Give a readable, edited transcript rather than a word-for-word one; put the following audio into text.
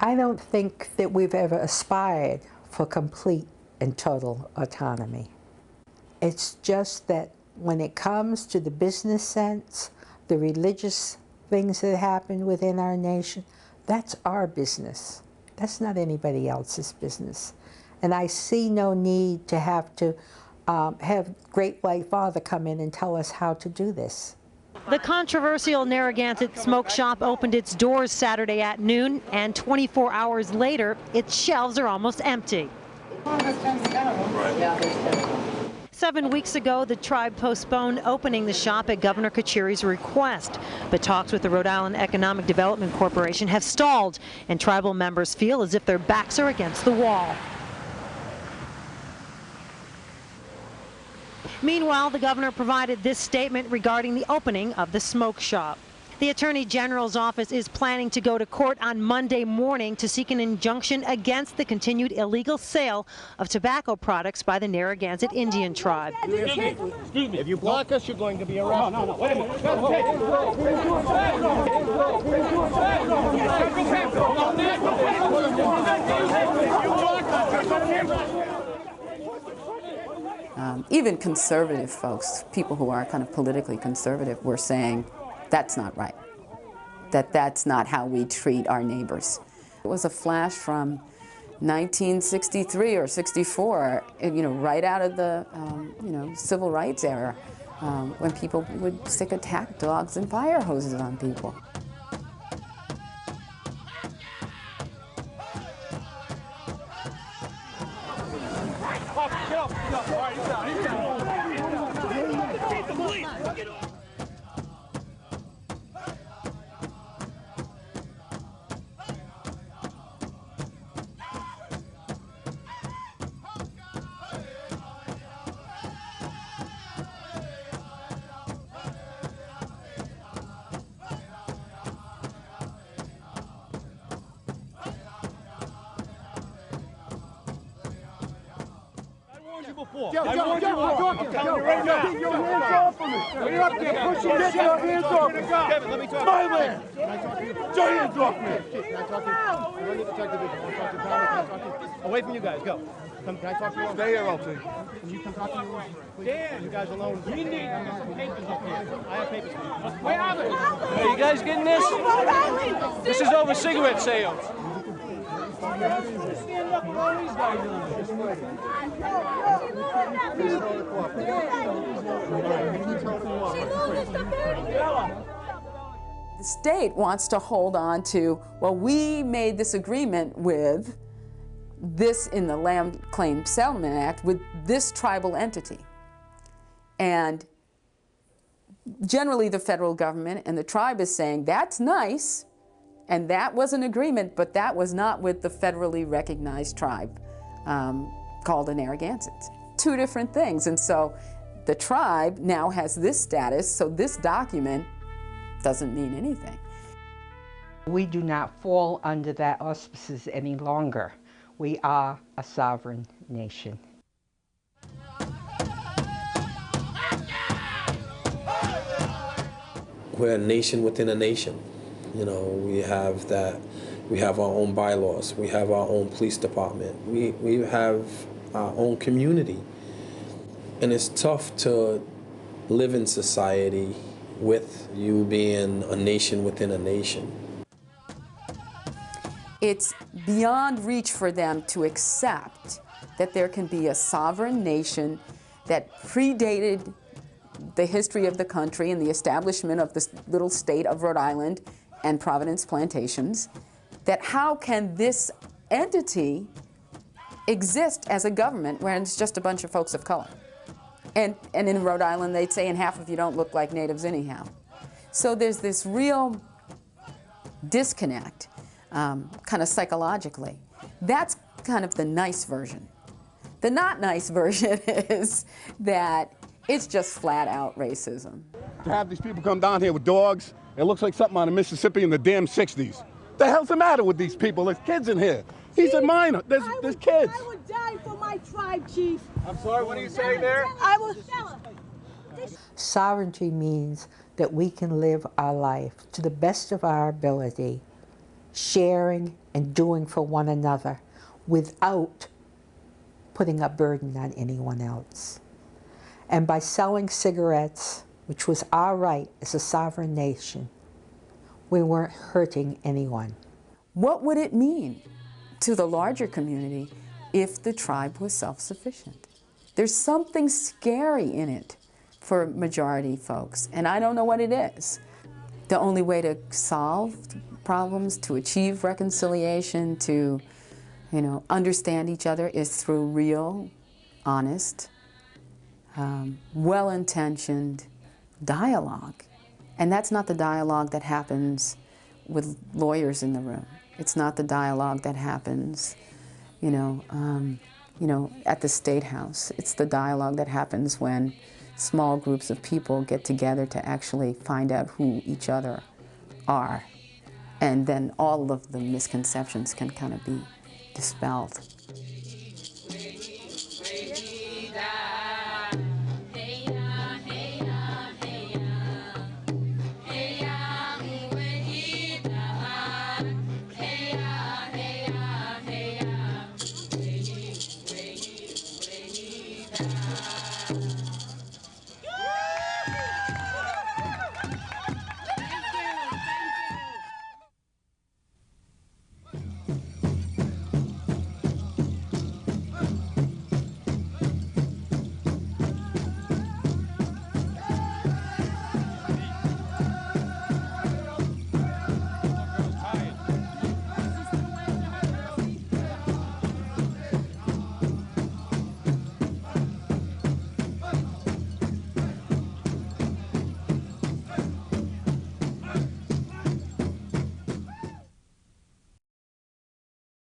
I don't think that we've ever aspired for complete and total autonomy. It's just that when it comes to the business sense, the religious things that happen within our nation, that's our business. That's not anybody else's business. And I see no need to have Great White Father come in and tell us how to do this. The controversial Narragansett smoke shop opened its doors Saturday at noon, and 24 hours later, its shelves are almost empty. 7 weeks ago, the tribe postponed opening the shop at Governor Kachiri's request. But talks with the Rhode Island Economic Development Corporation have stalled, and tribal members feel as if their backs are against the wall. Meanwhile, the governor provided this statement regarding the opening of the smoke shop. The Attorney General's office is planning to go to court on Monday morning to seek an injunction against the continued illegal sale of tobacco products by the Narragansett Indian tribe. Excuse me. If you block us, you're going to be arrested. No, wait a minute. Even conservative folks, people who are kind of politically conservative, were saying, that's not right, that's not how we treat our neighbors. It was a flash from 1963 or 64, right out of the civil rights era, when people would stick attack dogs and fire hoses on people. Get your hands off of me! When you're up there, push your get your hands off me! Kevin, let me talk. My land! Get your hands off me! Chief, can I talk to you? I'm going to detective division. Can I talk to you? Can I talk to you? Away from you guys, go. Can I talk to you? Stay here, LT. Can you come talk to me? Dan! You guys alone. We need some papers up here. I have papers for you. Where are they? Are you guys getting this? This is over cigarette sales. Stand up with all these guys doing The state wants to hold on to, well, we made this agreement with this in the Land Claim Settlement Act with this tribal entity. And generally the federal government and the tribe is saying, that's nice, and that was an agreement, but that was not with the federally recognized tribe called the Narragansett. Two different things, and so the tribe now has this status, so this document doesn't mean anything. We do not fall under that auspices any longer. We are a sovereign nation. We're a nation within a nation. You know, we have our own bylaws, we have our own police department, we have our own community. And it's tough to live in society with you being a nation within a nation. It's beyond reach for them to accept that there can be a sovereign nation that predated the history of the country and the establishment of this little state of Rhode Island and Providence Plantations, that how can this entity exist as a government when it's just a bunch of folks of color? And in Rhode Island, they'd say, and half of you don't look like natives anyhow. So there's this real disconnect, kind of psychologically. That's kind of the nice version. The not nice version is that it's just flat out racism. To have these people come down here with dogs, it looks like something out of Mississippi in the damn 60s. The hell's the matter with these people? There's kids in here. He's a minor. There's kids. I would die for my tribe, Chief. I'm sorry, what are you saying there? I will. Sovereignty means that we can live our life to the best of our ability sharing and doing for one another without putting a burden on anyone else. And by selling cigarettes, which was our right as a sovereign nation, we weren't hurting anyone. What would it mean to the larger community if the tribe was self-sufficient? There's something scary in it for majority folks, and I don't know what it is. The only way to solve problems, to achieve reconciliation, to understand each other is through real, honest, well-intentioned dialogue. And that's not the dialogue that happens with lawyers in the room. It's not the dialogue that happens, at the State House. It's the dialogue that happens when small groups of people get together to actually find out who each other are. And then all of the misconceptions can kind of be dispelled.